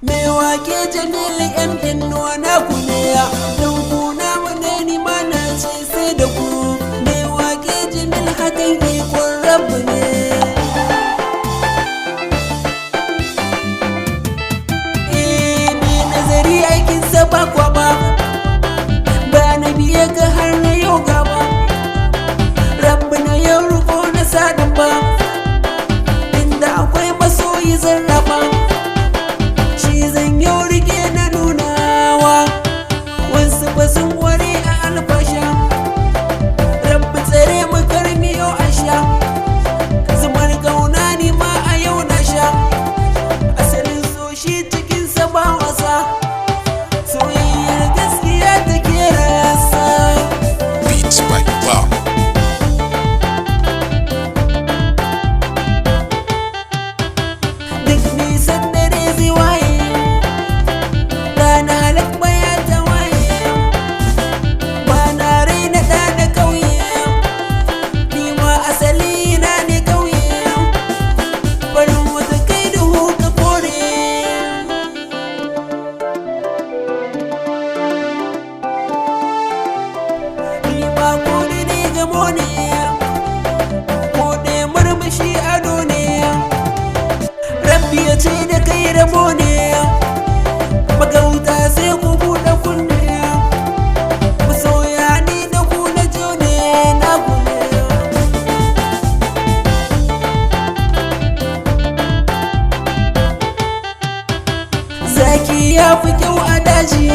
Me wake Jamilu MN na ku ne don ku na wane ni ma na ce sai da ku. Me wake Jamil hakan ikon rabu ne. Me nazari aikinsa ba kwa ba na biye ga har na yau gaba. Rabu na yau ruko na sadin ba inda akwai masoyi zan raba. Zan yau rike na nunawa wasu ba sun ware a alfasha. Rabbi tsare mu karmi yau a sha zumar gauna ni ma a yau na sha. Asalin so shi cikinsa ba wasa, soyayyar gaskiya take rasa. Beats by Wow. Duk nisan dare zai waye ce da kai rabo ne magauta sai ku buɗe kunne. Masoya ni da ku na jone na gune. Zaki ya fi kyau a daji